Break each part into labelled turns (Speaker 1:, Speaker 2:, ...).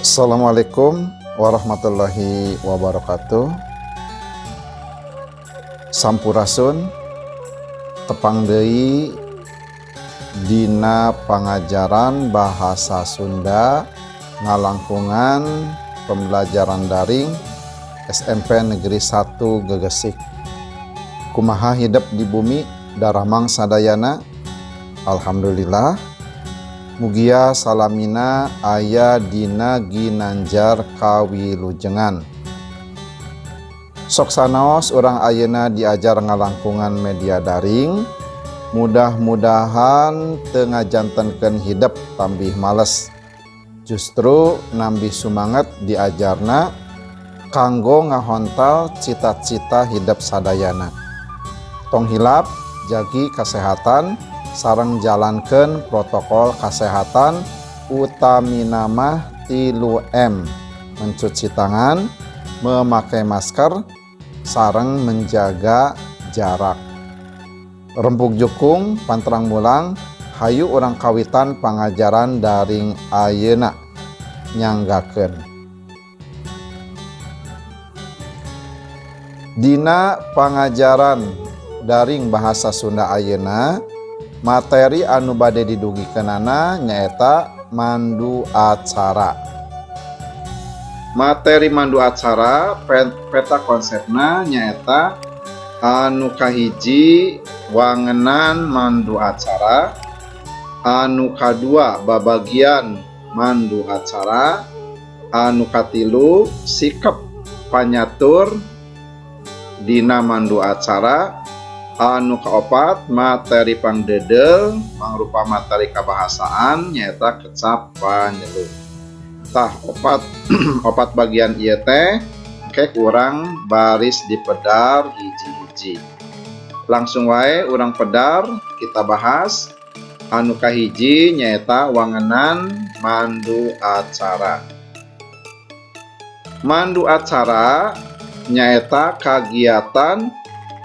Speaker 1: Assalamualaikum warahmatullahi wabarakatuh. Sampurasun tepang deui dina pangajaran bahasa Sunda ngalangkungan pembelajaran daring SMP Negeri 1 Gegesik. Kumaha hidup di bumi daramang sadayana? Alhamdulillah. Mugia salamina aya dina ginanjar kawilujengan. Sok sanaos urang ayeuna diajar ngalangkungan media daring, mudah-mudahan teu ngajantenkeun hidup tambih males. Justru nambih sumanget diajarna kanggo ngahontal cita-cita hidup sadayana. Tong hilap jagi kesehatan sareng jalankeun protokol kesehatan utamina mah 3M, mencuci tangan, memakai masker, sareng menjaga jarak. Rempuk jukung pantrang mulang hayu urang kawitan pangajaran daring ayeuna nyanggakeun. Dina pangajaran daring bahasa Sunda ayeuna materi anu bade didugikeunana nyaeta mandu acara. Materi mandu acara peta konsepna nyaeta anu kahiji wangenan mandu acara, anu kadua babagian mandu acara, anu katilu sikap panyatur dina mandu acara, anu kaopat materi pangdedel mangrupa materi kabahasaan nyaeta kecap panyeluh. Tah opat bagian ieu teh kek urang baris dipedar hiji-hiji. Langsung wae urang pedar kita bahas. Anu kahiji nyaeta wangenan mandu acara. Mandu acara nyaeta kagiatan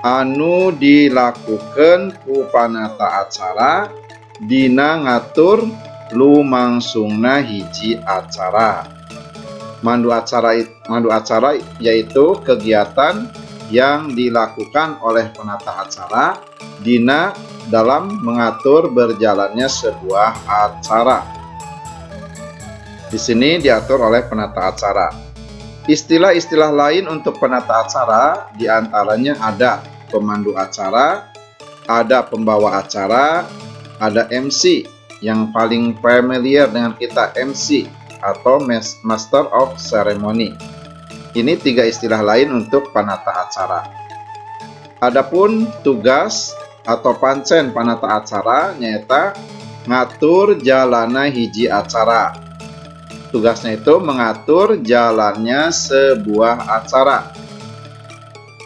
Speaker 1: anu dilakukan ku panata acara dina ngatur lumangsungna hiji acara. Mandu acara yaitu kegiatan yang dilakukan oleh penata acara dina dalam mengatur berjalannya sebuah acara. Di sini diatur oleh penata acara. Istilah-istilah lain untuk penata acara diantaranya ada pemandu acara, ada pembawa acara, ada MC yang paling familiar dengan kita MC atau Master of Ceremony. Ini tiga istilah lain untuk penata acara. Adapun tugas atau pancen penata acara nyaeta ngatur jalana hiji acara. Tugasnya itu mengatur jalannya sebuah acara.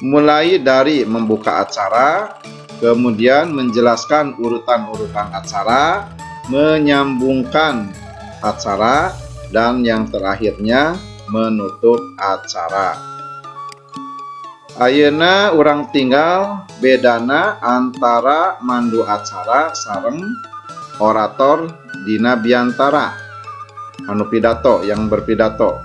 Speaker 1: Mulai dari membuka acara, kemudian menjelaskan urutan-urutan acara, menyambungkan acara, dan yang terakhirnya menutup acara. Ayeuna urang tinggal bedana antara mandu acara sareng orator dina biantara anu pidato, yang berpidato.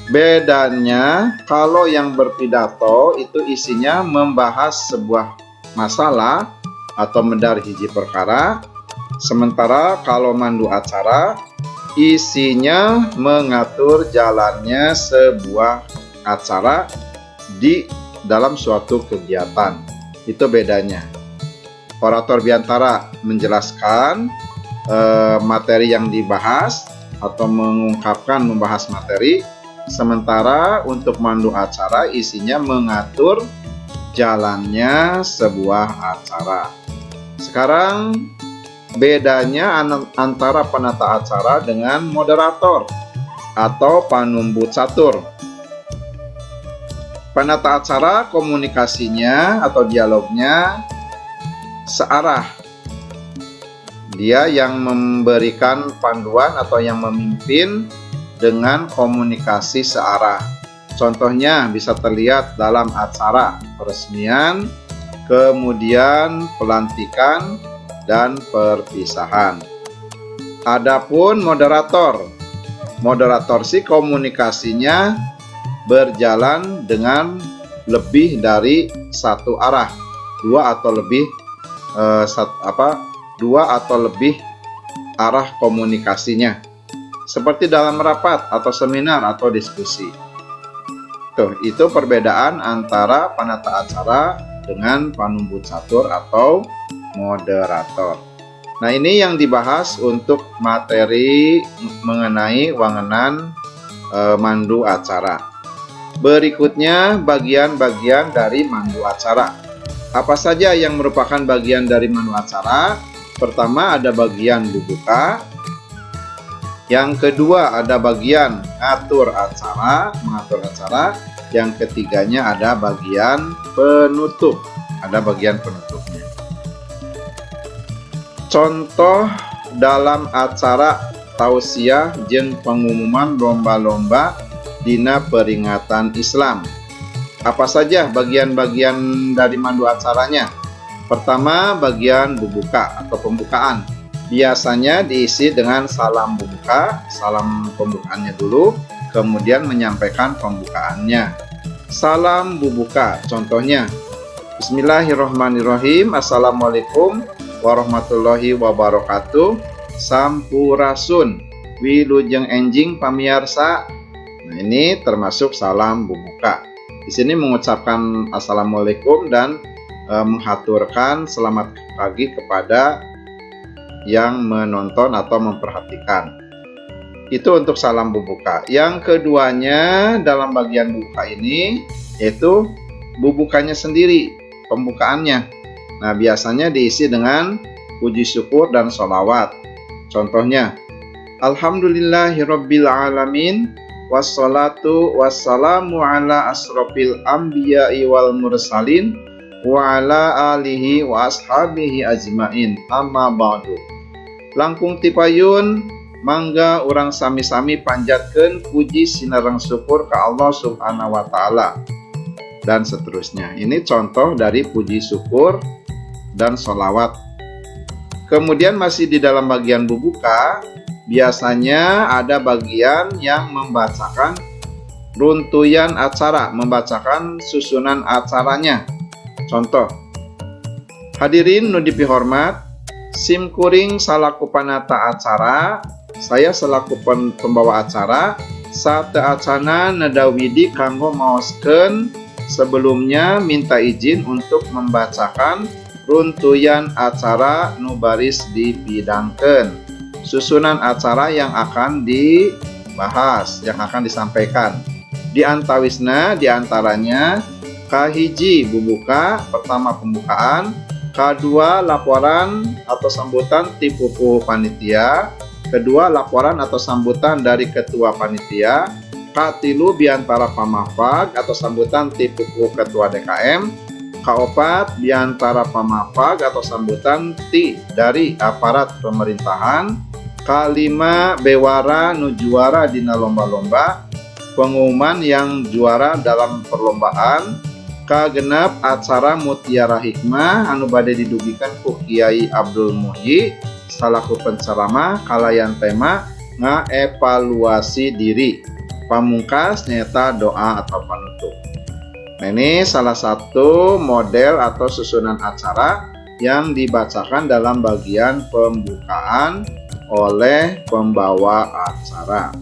Speaker 1: Bedanya kalau yang berpidato itu isinya membahas sebuah masalah atau medar hiji perkara, sementara kalau mandu acara isinya mengatur jalannya sebuah acara di dalam suatu kegiatan. Itu bedanya. Orator biantara menjelaskan materi yang dibahas atau membahas materi, sementara untuk mandu acara isinya mengatur jalannya sebuah acara. Sekarang bedanya antara penata acara dengan moderator atau panumbut catur. Penata acara komunikasinya atau dialognya searah. Dia yang memberikan panduan atau yang memimpin dengan komunikasi searah. Contohnya bisa terlihat dalam acara peresmian, kemudian pelantikan, dan perpisahan. Adapun moderator Moderator sih komunikasinya berjalan dengan lebih dari satu arah, dua atau lebih arah komunikasinya, seperti dalam rapat atau seminar atau diskusi. Itu perbedaan antara penata acara dengan panumbut catur atau moderator. Nah, ini yang dibahas untuk materi mengenai wangenan mandu acara. Berikutnya bagian-bagian dari mandu acara. Apa saja yang merupakan bagian dari mandu acara? Pertama ada bagian bubuka. Yang kedua ada bagian mengatur acara. Yang ketiganya ada bagian penutup. Penutupnya. Contoh dalam acara tausiah jeung pengumuman lomba-lomba dina peringatan Islam. Apa saja bagian-bagian dari mandu acaranya? Pertama, bagian bubuka atau pembukaan. Biasanya diisi dengan salam bubuka, salam pembukaannya dulu, kemudian menyampaikan pembukaannya. Salam bubuka, contohnya, Bismillahirrahmanirrahim, Assalamualaikum warahmatullahi wabarakatuh, Sampurasun, wilujeng enjing pamiarsa. Nah, ini termasuk salam bubuka. Di sini mengucapkan Assalamualaikum dan menghaturkan selamat pagi kepada yang menonton atau memperhatikan. Itu untuk salam bubuka. Yang keduanya dalam bagian buka ini yaitu bubukanya sendiri, pembukaannya. Nah, biasanya diisi dengan puji syukur dan sholawat. Contohnya, Alhamdulillahirabbil alamin, wassalatu wassalamu ala asrofil anbiya'i wal mursalin wa ala alihi wa ashabihi ajmain, amma ba'du. Langkung tipayun mangga urang sami-sami panjatkeun puji sinareng syukur ka Allah Subhanahu wa taala, dan seterusnya. Ini contoh dari puji syukur dan sholawat. Kemudian masih di dalam bagian bubuka, biasanya ada bagian yang membacakan runtuyan acara, membacakan susunan acaranya. Contoh, hadirin nu dipihormat, sim kuring salaku panata acara, saya selaku pembawa acara, sate acana nedawidi kanggo maoskeun, sebelumnya minta izin untuk membacakan runtuyan acara nu baris dipidangkeun, susunan acara yang akan dibahas, yang akan disampaikan. Di antaranya kahiji bubuka, pertama pembukaan, kedua laporan atau sambutan ti pupuh panitia, kedua laporan atau sambutan dari ketua panitia, katilu biantara pamafag atau sambutan ti pupuh ketua DKM, kaopat biantara pamafag atau sambutan ti dari aparat pemerintahan, kalima bewara nu juara dina lomba-lomba, pengumuman yang juara dalam perlombaan, kagenap acara Mutiara Hikmah anu bade didugikan ku Kiai Abdul Muhyi salaku penceramah kalayan tema ngaevaluasi diri, pamungkas nyata doa atau panutup. Nah, ini salah satu model atau susunan acara yang dibacakan dalam bagian pembukaan oleh pembawa acara.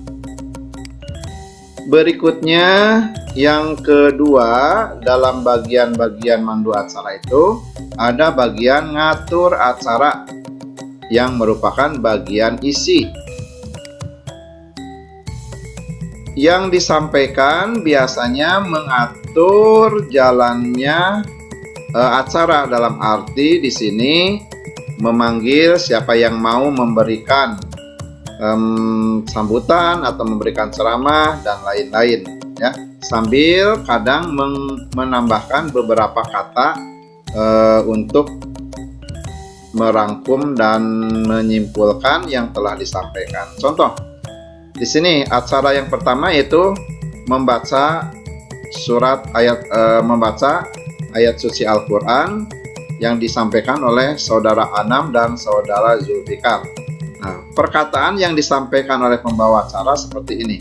Speaker 1: Berikutnya yang kedua dalam bagian-bagian mandu acara itu ada bagian ngatur acara yang merupakan bagian isi. Yang disampaikan biasanya mengatur jalannya acara, dalam arti di sini memanggil siapa yang mau memberikan sambutan atau memberikan ceramah dan lain-lain, ya, sambil kadang menambahkan beberapa kata untuk merangkum dan menyimpulkan yang telah disampaikan. Contoh di sini acara yang pertama yaitu membaca ayat suci Al-Quran yang disampaikan oleh saudara Anam dan saudara Zulfikar. Nah, perkataan yang disampaikan oleh pembawa acara seperti ini.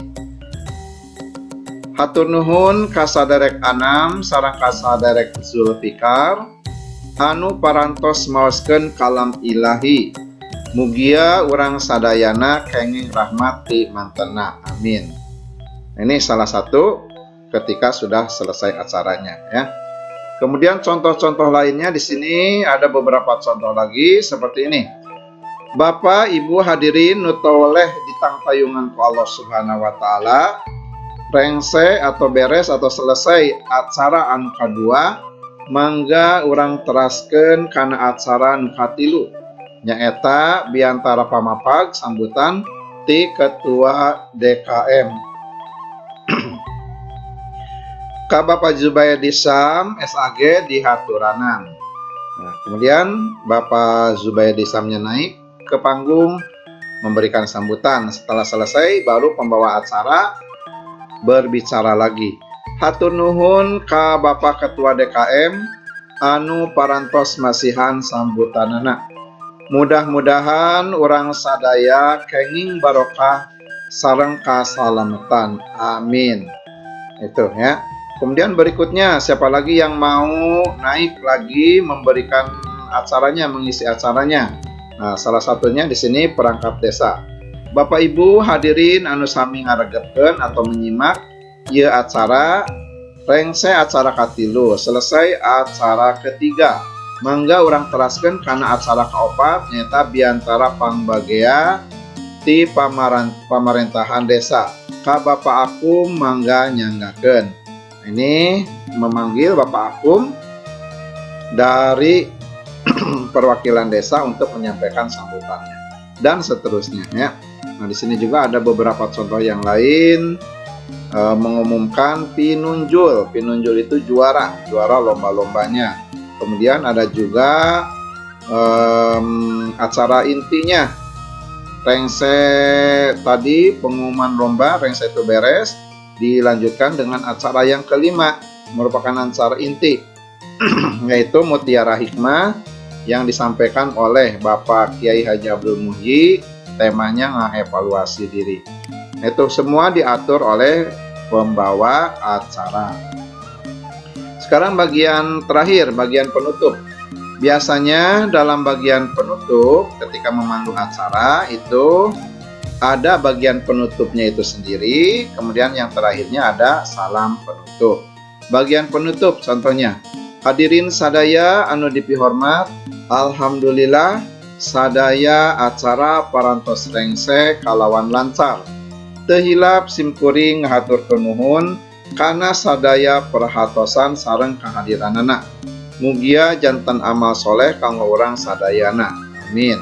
Speaker 1: Hatur nuhun kasaderek Anam sareng kasaderek Zulfikar anu parantos maoskeun kalam ilahi. Mugia urang sadayana kenging rahmat ti mantena. Amin. Ini salah satu ketika sudah selesai acaranya ya. Kemudian contoh-contoh lainnya di sini ada beberapa contoh lagi seperti ini. Bapak, Ibu hadirin nu toleh ditangtayungan ku Allah Subhanahu wa taala, rengse atau beres atau selesai acara anu kadua, mangga urang teraskeun kana acara anu katilu. Nyaeta biantara pamapag sambutan ti Ketua DKM. Ka Bapak Zubaydi Sam SAG di Haturanan. Nah, kemudian Bapak Zubaydi Samnya naik ke panggung memberikan sambutan. Setelah selesai baru pembawa acara berbicara lagi. Hatur nuhun ka Bapak Ketua DKM anu parantos masihan sambutanana. Mudah-mudahan orang sadaya kenging barokah sareng kasalamatan. Amin. Itu ya. Kemudian berikutnya siapa lagi yang mau naik lagi memberikan acaranya, mengisi acaranya? Nah, salah satunya di sini perangkat desa. Bapak Ibu hadirin anu sami ngaregepkeun atau menyimak ieu acara rengse acara katilu, selesai acara ketiga. Mangga urang teraskeun kana acara kaopat nyaeta biantara pangbagea ti pamarentahan desa. Ka Bapak Akum mangga nyanggakeun. Ini memanggil Bapak Akum dari perwakilan desa untuk menyampaikan sambutannya dan seterusnya ya. Nah, di sini juga ada beberapa contoh yang lain mengumumkan pinunjul. Pinunjul itu juara lomba-lombanya. Kemudian ada juga acara intinya. Rengse tadi pengumuman lomba rengse itu beres, dilanjutkan dengan acara yang kelima merupakan acara inti yaitu Mutiara Hikmah yang disampaikan oleh Bapak Kiai Haji Abdul Muhyi. Temanya ngaevaluasi diri. Itu semua diatur oleh pembawa acara. Sekarang bagian terakhir, bagian penutup. Biasanya dalam bagian penutup ketika memandu acara itu ada bagian penutupnya itu sendiri, kemudian yang terakhirnya ada salam penutup. Bagian penutup contohnya, hadirin sadaya anu dipihormat, alhamdulillah sadaya acara parantos rengse kalawan lancar. Teu hilap simkuring ngahaturkeun nuhun kana sadaya perhatosan sareng kehadiranana. Mugia janten amal soleh kanggo urang sadayana. Amin.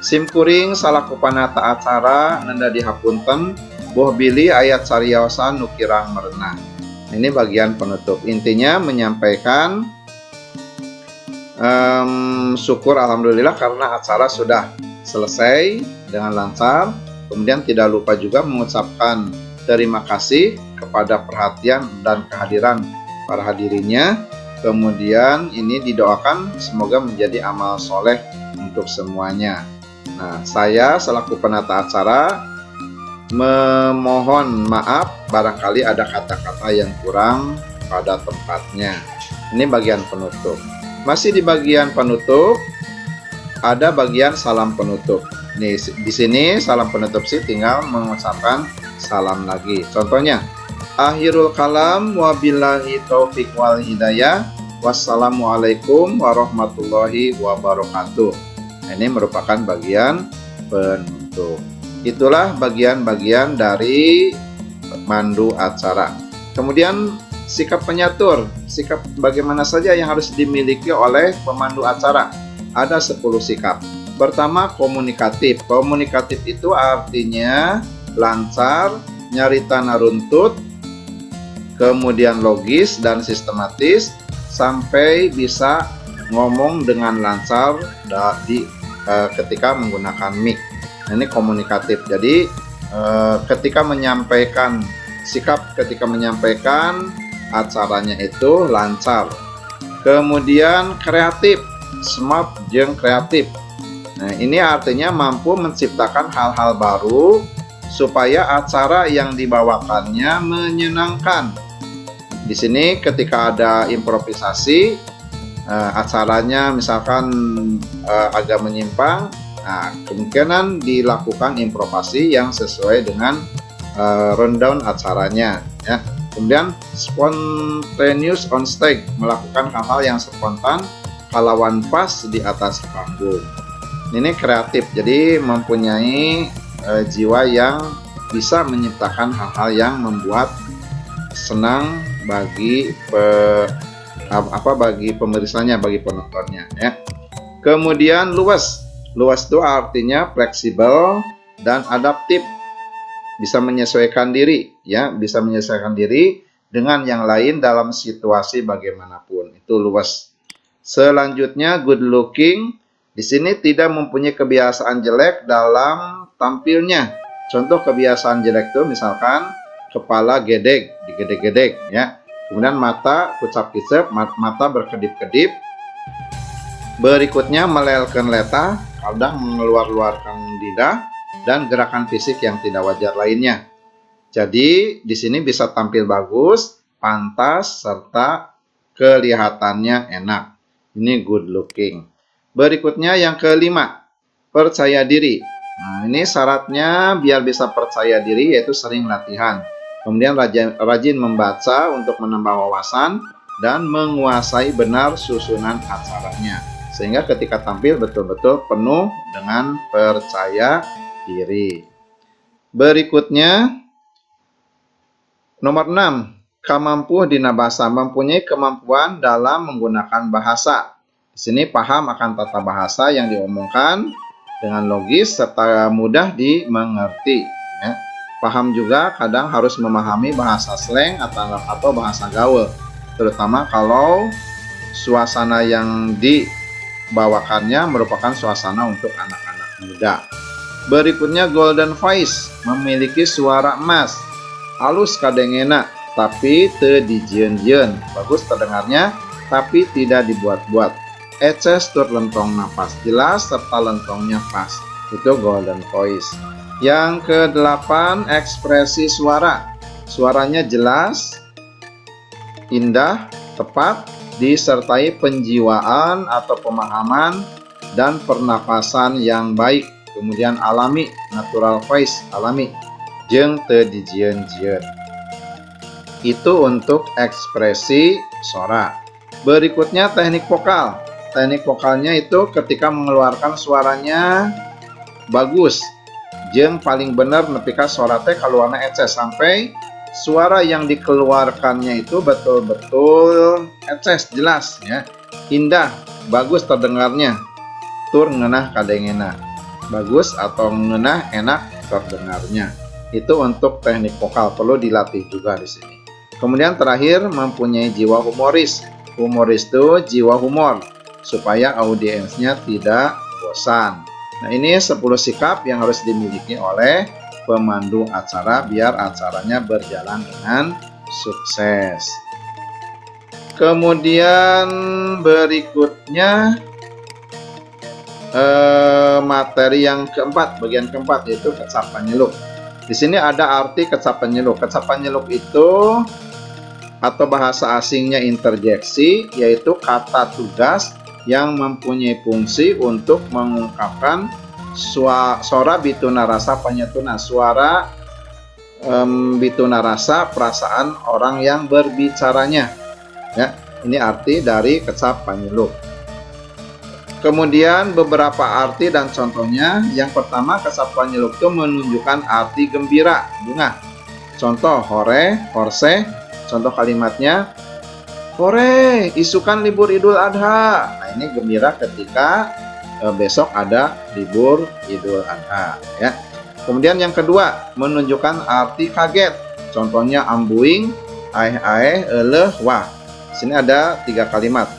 Speaker 1: Simkuring salaku panata acara nanda dihapunten boh bilih ayat cariosan nu kirang merenah. Ini bagian penutup. Intinya menyampaikan syukur alhamdulillah karena acara sudah selesai dengan lancar. Kemudian tidak lupa juga mengucapkan terima kasih kepada perhatian dan kehadiran para hadirinya. Kemudian ini didoakan semoga menjadi amal soleh untuk semuanya. Nah, saya selaku penata acara memohon maaf barangkali ada kata-kata yang kurang pada tempatnya. Ini bagian penutup. Masih di bagian penutup ada bagian salam penutup. Nih, di sini salam penutup sih tinggal mengucapkan salam lagi. Contohnya, akhirul kalam wabillahi taufiq wal hidayah. Wassalamualaikum warahmatullahi wabarakatuh. Ini merupakan bagian penutup. Itulah bagian-bagian dari mandu acara. Kemudian sikap penyatur, sikap bagaimana saja yang harus dimiliki oleh pemandu acara. Ada 10 sikap. Pertama, komunikatif. Komunikatif itu artinya lancar, nyarita naruntut, kemudian logis dan sistematis, sampai bisa ngomong dengan lancar ketika menggunakan mic. Ini komunikatif. Jadi ketika menyampaikan sikap, ketika menyampaikan acaranya itu lancar. Kemudian kreatif, smart jeung kreatif. Nah, ini artinya mampu menciptakan hal-hal baru supaya acara yang dibawakannya menyenangkan. Di sini ketika ada improvisasi, acaranya misalkan agak menyimpang, nah, kemungkinan dilakukan improvisasi yang sesuai dengan rundown acaranya, ya. Kemudian spontaneous on stage, melakukan hal-hal yang spontan kalawan pas di atas panggung. Ini kreatif, jadi mempunyai jiwa yang bisa menciptakan hal-hal yang membuat senang bagi bagi pemirsanya, bagi penontonnya, ya. Kemudian luas itu artinya fleksibel dan adaptif, bisa menyesuaikan diri, ya, bisa menyesuaikan diri dengan yang lain dalam situasi bagaimanapun. Itu luas. Selanjutnya good looking, di sini tidak mempunyai kebiasaan jelek dalam tampilnya. Contoh kebiasaan jelek itu misalkan kepala gedeg, digedeg-gedeg, ya. Kemudian mata kucap-kicep, mata berkedip-kedip. Berikutnya melelehkan leta, kadang mengeluarkan lidah, dan gerakan fisik yang tidak wajar lainnya. Jadi di sini bisa tampil bagus, pantas, serta kelihatannya enak. Ini good looking. Berikutnya yang kelima, percaya diri. Nah, ini syaratnya biar bisa percaya diri yaitu sering latihan. Kemudian rajin membaca untuk menambah wawasan dan menguasai benar susunan acaranya. Sehingga ketika tampil betul-betul penuh dengan percaya diri. Berikutnya nomor 6, kemampuan dina bahasa, mempunyai kemampuan dalam menggunakan bahasa. Di sini paham akan tata bahasa yang diomongkan dengan logis serta mudah dimengerti, ya. Paham juga kadang harus memahami bahasa slang atau bahasa gaul, terutama kalau suasana yang dibawakannya merupakan suasana untuk anak-anak muda. Berikutnya golden voice, memiliki suara emas, halus kadengena tapi teu dijieun-jieun, bagus terdengarnya tapi tidak dibuat-buat, eces tur lentong napas, jelas serta lentongnya pas. Itu golden voice. Yang ke-8, ekspresi suara, suaranya jelas, indah, tepat, disertai penjiwaan atau pemahaman dan pernapasan yang baik. Kemudian alami, natural voice, alami, jeung teu dijieun-jieun. Itu untuk ekspresi suara. Berikutnya teknik vokal. Teknik vokalnya itu ketika mengeluarkan suaranya bagus, jeung paling benar nepika suara teh kaluarna eces sampai suara yang dikeluarkannya itu betul-betul eces, jelas, ya. Indah, bagus terdengarnya, tur ngeunah kadengena, bagus atau ngeunah enak terdengarnya. Itu untuk teknik vokal, perlu dilatih juga di sini. Kemudian terakhir, mempunyai jiwa humoris. Humoris itu jiwa humor supaya audiensnya tidak bosan. Nah, ini 10 sikap yang harus dimiliki oleh pemandu acara biar acaranya berjalan dengan sukses. Kemudian berikutnya materi yang keempat, bagian keempat, yaitu kecap penyeluk. Di sini ada arti kecap penyeluk. Kecap penyeluk itu atau bahasa asingnya interjeksi, yaitu kata tugas yang mempunyai fungsi untuk mengungkapkan suara bituna rasa penyetuna, suara bituna rasa perasaan orang yang berbicaranya, ya. Ini arti dari kecap penyeluk. Kemudian beberapa arti dan contohnya. Yang pertama, kecap penyeluk itu menunjukkan arti gembira, bunga. Contoh hore, horse. Contoh kalimatnya, hore, isukan libur Idul Adha. Nah, ini gembira ketika besok ada libur Idul Adha, ya. Kemudian yang kedua, menunjukkan arti kaget. Contohnya ambuing, aeh, eleh, wah. Sini ada 3 kalimat.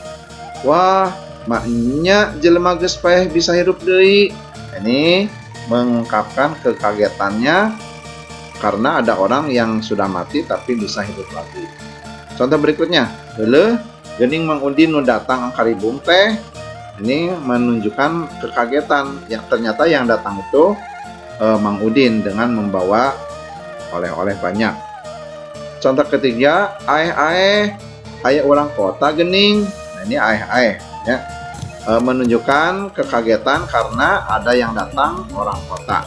Speaker 1: Wah, maknya jelema geus paeh bisa hidup deui. Ini mengungkapkan kekagetannya karena ada orang yang sudah mati tapi bisa hidup lagi. Contoh berikutnya, heuleuh geuning Mang Udin nu datang angkaribung teh Ini menunjukkan kekagetan. Yang ternyata yang datang itu Mang Udin dengan membawa oleh-oleh banyak. Contoh ketiga, ayah orang kota gening. Nah, ini ayah ya. Menunjukkan kekagetan karena ada yang datang orang kota.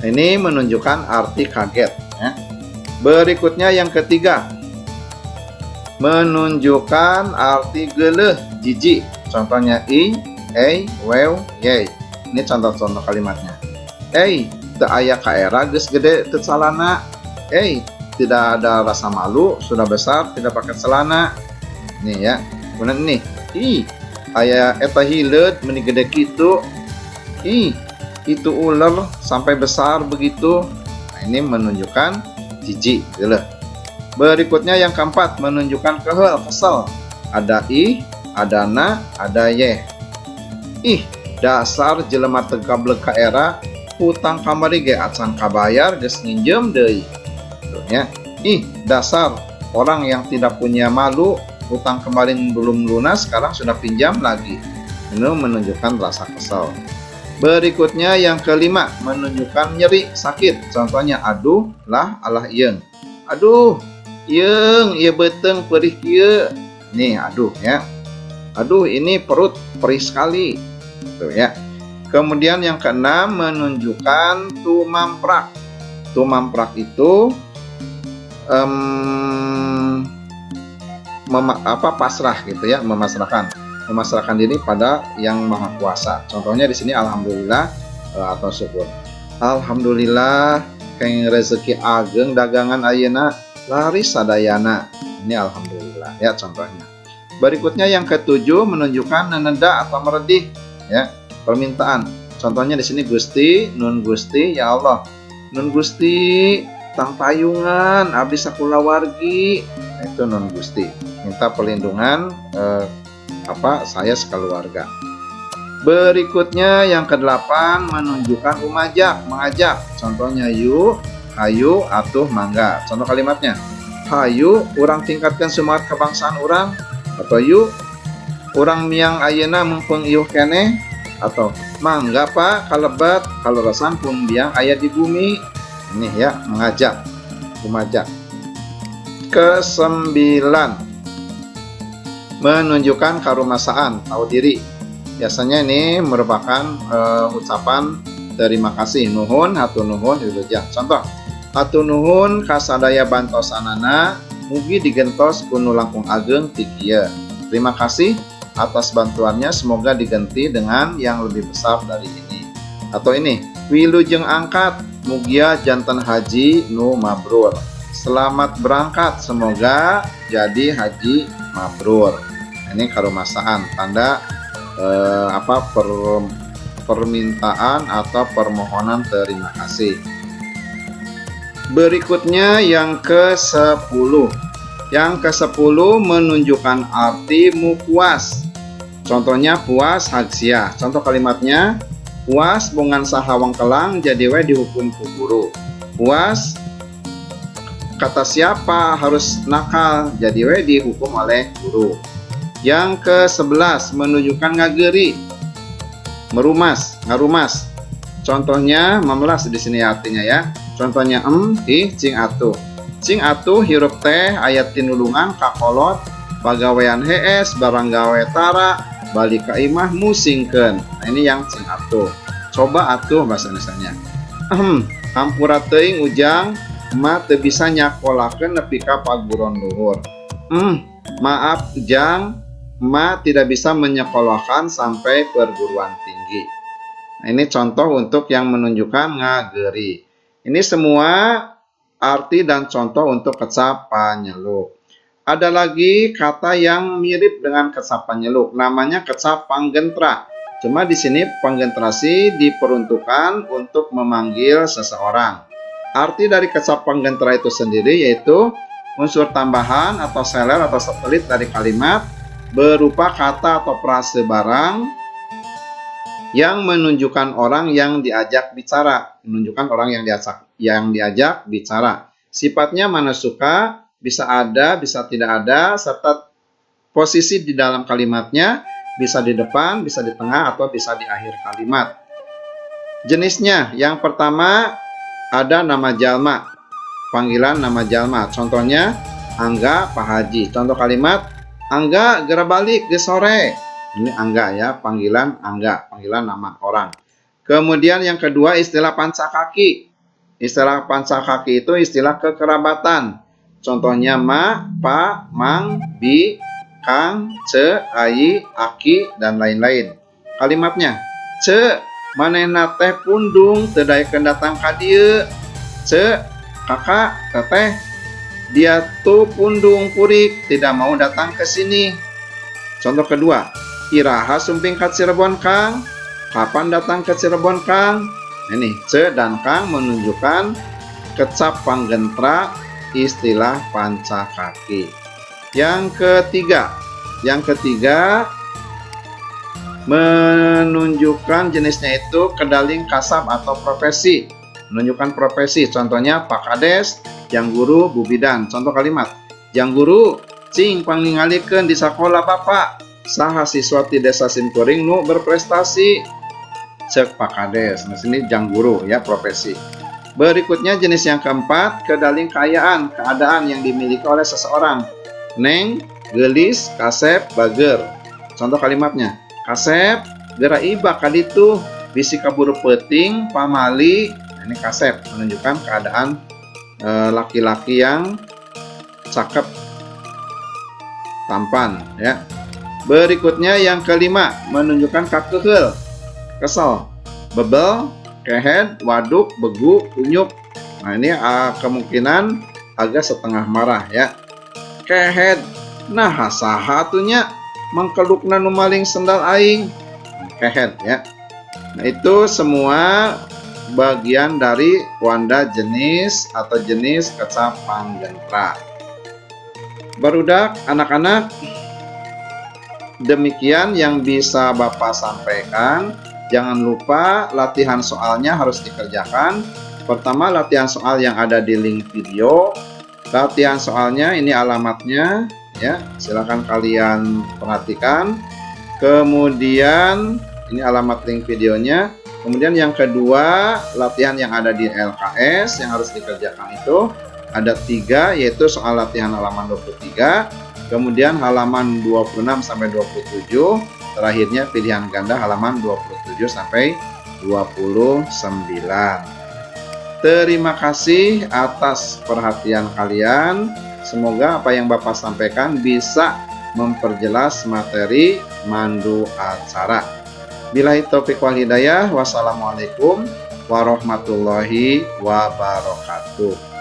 Speaker 1: Ini menunjukkan arti kaget ya. Berikutnya yang ketiga, menunjukkan arti geuleuh, jijik. Contohnya wew, ye. Ini contoh-contoh kalimatnya. Teu aya kaera geus gede teu salana. Tidak ada rasa malu, sudah besar tidak pakai celana. Nih ya. Kemudian nih, aya eta hileud meuni gede kitu. Itu ular sampai besar begitu. Nah, ini menunjukkan jijik, geuleuh. Berikutnya yang keempat, menunjukkan kehel, kesel. Ada ada na, ada ye. Dasar jelema teu gablek ka era, hutang kamari ge acan kabayar geus nginjem deui. Tuh ya. Dasar orang yang tidak punya malu, hutang kemarin belum lunas, sekarang sudah pinjam lagi. Ini menunjukkan rasa kesal. Berikutnya yang kelima, menunjukkan nyeri, sakit. Contohnya aduh lah alah ieung. Aduh, ieung, ieu beteng perih kieu. Nih, aduh ya. Aduh, ini perut perih sekali. Tuh ya. Kemudian yang keenam, menunjukkan tumamprak. Tumamprak itu pasrah gitu ya, memasrahkan diri pada yang maha kuasa. Contohnya di sini alhamdulillah atau syukur. Alhamdulillah keng rezeki ageng dagangan ayeuna laris sadayana. Ini alhamdulillah ya contohnya. Berikutnya yang ketujuh, menunjukkan neneda atau meredih ya, permintaan. Contohnya di sini Gusti, nun Gusti, ya Allah. Nun Gusti tang payungan abdi sakulawargi. Itu nun Gusti. Minta perlindungan saya sekeluarga. Berikutnya yang kedelapan, menunjukkan mengajak. Contohnya yuk, hayu, atuh, mangga. Contoh kalimatnya, hayu, urang tingkatkan semangat kebangsaan urang. Atau yuk, urang miang ayeuna mumpung ieuh keneh. Atau mangga pak, kalebat, kalerasan pun biang aya di bumi. Ini ya, mengajak. Kesembilan, menunjukkan karumasaan, tahu diri. Biasanya ini merupakan ucapan terima kasih, nuhun, hatur nuhun, wilujeng. Contoh, hatur nuhun kasadaya bantosanana, mugi digentos kunu langkung ageng ti kieu. Terima kasih atas bantuannya, semoga diganti dengan yang lebih besar dari ini. Atau ini, wilujeng angkat, mugia jantan haji nu mabrur. Selamat berangkat, semoga jadi haji mabrur. Ini karumasaan, tanda permintaan atau permohonan terima kasih. Berikutnya yang ke-10. Yang ke-10 menunjukkan arti puas. Contohnya puas hagsia. Contoh kalimatnya, puas bungan sahawang kelang jadi we dihukum ku guru. Puas kata siapa harus nakal jadi we dihukum oleh guru. Yang ke-11 menunjukkan ngageri, ngarumas. Contohnya memelas di sini artinya ya. Contohnya cing atuh. Cing atuh hirup teh ayat tinulungan kakolot pagawean hees barang gawe tara balik ka imah musingkeun. Nah, ini yang cing atuh. Coba atuh bahasa Indonesianya. Hampura teuing ujang ma teu bisa nyakolakeun nepi ka paguron luhur. Maaf ujang, ma tidak bisa menyekolahkan sampai perguruan tinggi. Nah, ini contoh untuk yang menunjukkan ngageri. Ini semua arti dan contoh untuk kecap panyeluk. Ada lagi kata yang mirip dengan kecap panyeluk, namanya kecap panggentra. Cuma di sini panggentrasi diperuntukkan untuk memanggil seseorang. Arti dari kecap panggentra itu sendiri yaitu unsur tambahan atau seler atau satelit dari kalimat berupa kata atau frase barang yang menunjukkan orang yang diajak bicara, bicara. Sifatnya mana suka, bisa ada, bisa tidak ada, serta posisi di dalam kalimatnya bisa di depan, bisa di tengah, atau bisa di akhir kalimat. Jenisnya, yang pertama ada nama jalma, panggilan nama jalma. Contohnya, Angga Pak Haji. Contoh kalimat, Angga gera balik ge sore. Ini Angga ya, panggilan Angga, panggilan nama orang. Kemudian yang kedua istilah pancakaki. Istilah pancakaki itu istilah kekerabatan. Contohnya Ma, Pa, Mang, Bi, Kang, Ce, Ayi, Aki, dan lain-lain. Kalimatnya, Ce, manehna teh pundung teu daekeun datang ka dieu. Ce, kakak, teteh, dia tuh pundung purik tidak mau datang ke sini. Contoh kedua, iraha sumping ka Cirebon Kang. Kapan datang ke Cirebon Kang? Ini Ce dan Kang menunjukkan kecap panggentra istilah pancakaki. Yang ketiga menunjukkan jenisnya itu kedaling kasab atau profesi. Menunjukkan profesi. Contohnya Pak Kades, Jang Guru, Bu Bidan. Contoh kalimat, Jang Guru, cing pangningalikeun di sekolah Bapak. Saha siswa ti desa Simkuring nu berprestasi. Cek Pak Kades. Nah, sini Jang Guru ya, profesi. Berikutnya jenis yang keempat, kedaling keadaan yang dimiliki oleh seseorang. Neng, gelis, kasep, bager. Contoh kalimatnya, kasep, gera iba kaditu, bisi kaburu peting, pamali. Ini kasep, menunjukkan keadaan laki-laki yang cakep, tampan ya. Berikutnya yang kelima, menunjukkan kakehel, kesel, bebel, kehed, waduk, begu, kunyuk. Nah ini kemungkinan agak setengah marah ya. Kehed, nah saha atunya mangkelukna nu maling sendal aing. Kehed ya. Nah itu semua bagian dari wanda jenis atau jenis kecap panggentra. Barudak anak-anak, demikian yang bisa Bapak sampaikan. Jangan lupa latihan soalnya harus dikerjakan. Pertama, latihan soal yang ada di link video. Latihan soalnya ini alamatnya ya, silakan kalian perhatikan. Kemudian ini alamat link videonya. Kemudian yang kedua, latihan yang ada di LKS yang harus dikerjakan itu ada 3, yaitu soal latihan halaman 23, kemudian halaman 26 sampai 27, terakhirnya pilihan ganda halaman 27 sampai 29. Terima kasih atas perhatian kalian. Semoga apa yang Bapak sampaikan bisa memperjelas materi mandu acara. Billahi taufiq wal hidayah. Wassalamualaikum warahmatullahi wabarakatuh.